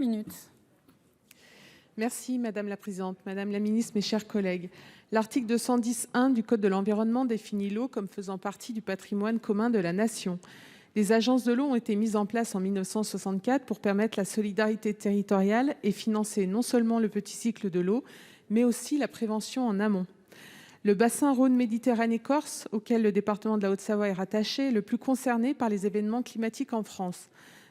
Minutes. Merci Madame la Présidente, Madame la Ministre, mes chers collègues. L'article 210-1 du Code de l'environnement définit l'eau comme faisant partie du patrimoine commun de la Nation. Les agences de l'eau ont été mises en place en 1964 pour permettre la solidarité territoriale et financer non seulement le petit cycle de l'eau, mais aussi la prévention en amont. Le bassin Rhône-Méditerranée-Corse, auquel le département de la Haute-Savoie est rattaché, est le plus concerné par les événements climatiques en France.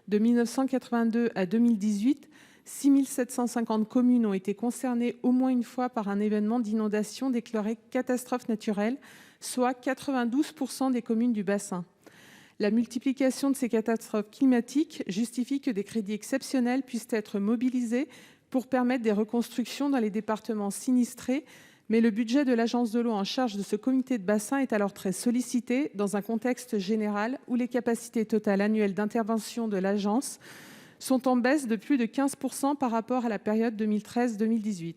De 1982 à 2018, 6 750 communes ont été concernées au moins une fois par un événement d'inondation déclaré catastrophe naturelle, soit 92 % des communes du bassin. La multiplication de ces catastrophes climatiques justifie que des crédits exceptionnels puissent être mobilisés pour permettre des reconstructions dans les départements sinistrés, mais le budget de l'agence de l'eau en charge de ce comité de bassin est alors très sollicité dans un contexte général où les capacités totales annuelles d'intervention de l'agence sont en baisse de plus de 15 % par rapport à la période 2013-2018.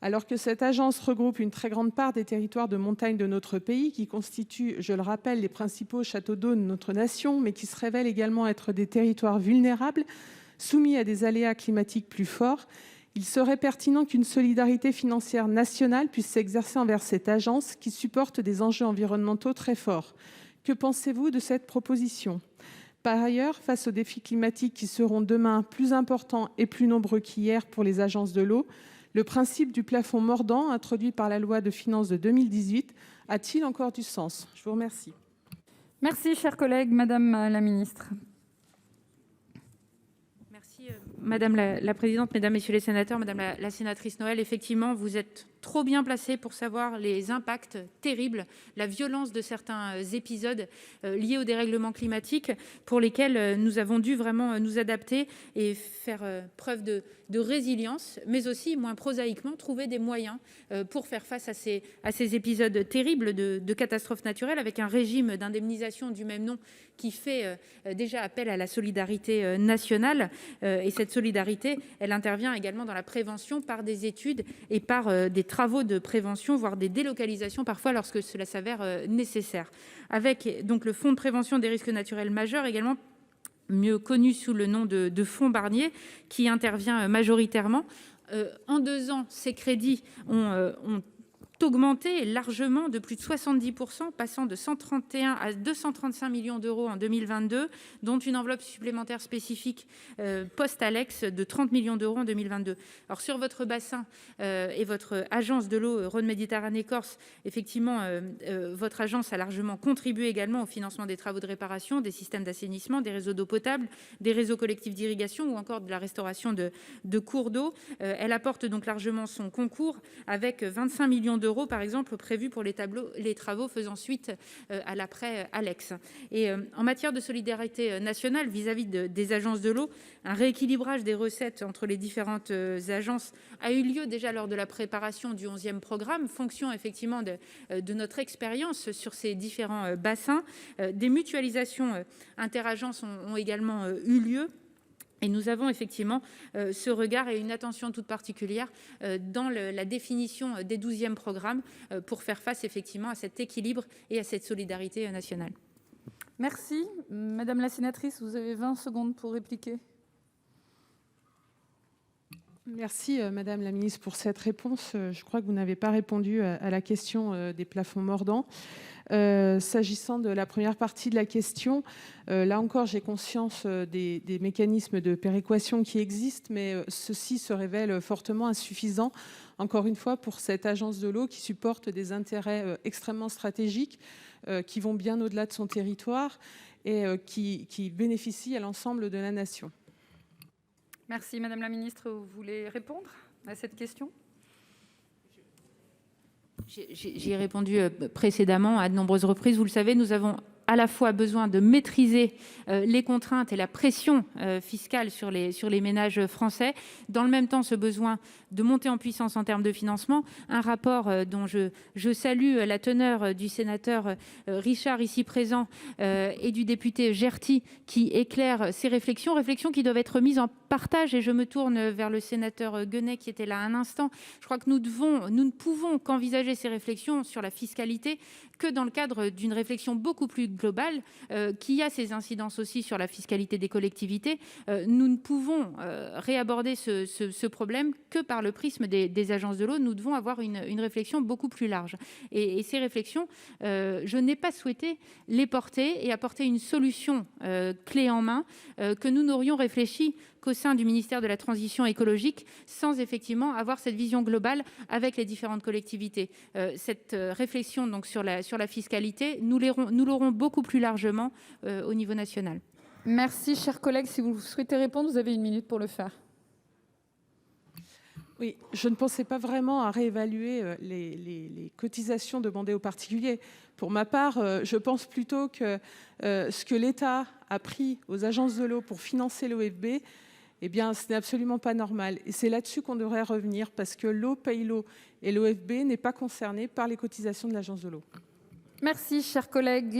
Alors que cette agence regroupe une très grande part des territoires de montagne de notre pays, qui constituent, je le rappelle, les principaux châteaux d'eau de notre nation, mais qui se révèlent également être des territoires vulnérables, soumis à des aléas climatiques plus forts, il serait pertinent qu'une solidarité financière nationale puisse s'exercer envers cette agence qui supporte des enjeux environnementaux très forts. Que pensez-vous de cette proposition ? Par ailleurs, face aux défis climatiques qui seront demain plus importants et plus nombreux qu'hier pour les agences de l'eau, le principe du plafond mordant introduit par la loi de finances de 2018 a-t-il encore du sens ? Je vous remercie. Merci, chers collègues. Madame la ministre. Merci, Madame la Présidente, Mesdames, Messieurs les sénateurs, Madame la sénatrice Noël. Effectivement, vous êtes trop bien placé pour savoir les impacts terribles, la violence de certains épisodes liés au dérèglement climatique pour lesquels nous avons dû vraiment nous adapter et faire preuve de résilience, mais aussi, moins prosaïquement, trouver des moyens pour faire face à ces épisodes terribles de catastrophes naturelles avec un régime d'indemnisation du même nom qui fait déjà appel à la solidarité nationale. Et cette solidarité, elle intervient également dans la prévention par des études et par des travaux de prévention, voire des délocalisations parfois lorsque cela s'avère nécessaire. Avec donc le Fonds de prévention des risques naturels majeurs également, mieux connu sous le nom de Fonds Barnier, qui intervient majoritairement. En 2 ans, ces crédits ont augmenté largement de plus de 70%, passant de 131 à 235 millions d'euros en 2022, dont une enveloppe supplémentaire spécifique post-Alex de 30 millions d'euros en 2022. Alors sur votre bassin et votre agence de l'eau Rhône-Méditerranée-Corse, effectivement, votre agence a largement contribué également au financement des travaux de réparation, des systèmes d'assainissement, des réseaux d'eau potable, des réseaux collectifs d'irrigation ou encore de la restauration de cours d'eau. Elle apporte donc largement son concours avec 25 millions d'euros par exemple prévus pour les travaux faisant suite à l'après Alex. Et en matière de solidarité nationale vis-à-vis des agences de l'eau, un rééquilibrage des recettes entre les différentes agences a eu lieu déjà lors de la préparation du 11e programme, fonction effectivement de notre expérience sur ces différents bassins. Des mutualisations interagences ont également eu lieu. Et nous avons effectivement ce regard et une attention toute particulière dans la définition des 12e programmes pour faire face effectivement à cet équilibre et à cette solidarité nationale. Merci. Madame la sénatrice, vous avez 20 secondes pour répliquer. Merci Madame la Ministre pour cette réponse. Je crois que vous n'avez pas répondu à la question des plafonds mordants. S'agissant de la première partie de la question, là encore j'ai conscience des mécanismes de péréquation qui existent, mais ceux-ci se révèlent fortement insuffisants, encore une fois, pour cette agence de l'eau qui supporte des intérêts extrêmement stratégiques qui vont bien au-delà de son territoire et qui bénéficient à l'ensemble de la nation. Merci. Madame la Ministre, vous voulez répondre à cette question ? J'y ai répondu précédemment à de nombreuses reprises. Vous le savez, nous avons à la fois besoin de maîtriser les contraintes et la pression fiscale sur les ménages français. Dans le même temps, ce besoin de monter en puissance en termes de financement. Un rapport dont je salue la teneur du sénateur Richard ici présent et du député Gerty qui éclaire ces réflexions qui doivent être mises en partage, et je me tourne vers le sénateur Guenet qui était là un instant. Je crois que nous ne pouvons qu'envisager ces réflexions sur la fiscalité que dans le cadre d'une réflexion beaucoup plus globale qui a ses incidences aussi sur la fiscalité des collectivités. Nous ne pouvons réaborder ce problème que par le prisme des agences de l'eau. Nous devons avoir une réflexion beaucoup plus large. Et ces réflexions, je n'ai pas souhaité les porter et apporter une solution clé en main que nous n'aurions réfléchi qu'au sein du ministère de la Transition écologique, sans effectivement avoir cette vision globale avec les différentes collectivités. Cette réflexion donc sur la fiscalité, nous l'aurons beaucoup plus largement au niveau national. Merci, chers collègues. Si vous souhaitez répondre, vous avez 1 minute pour le faire. Oui, je ne pensais pas vraiment à réévaluer les cotisations demandées aux particuliers. Pour ma part, je pense plutôt que ce que l'État a pris aux agences de l'eau pour financer l'OFB, eh bien, ce n'est absolument pas normal. Et c'est là-dessus qu'on devrait revenir, parce que l'eau paye l'eau, et l'OFB n'est pas concerné par les cotisations de l'agence de l'eau. Merci, chers collègues.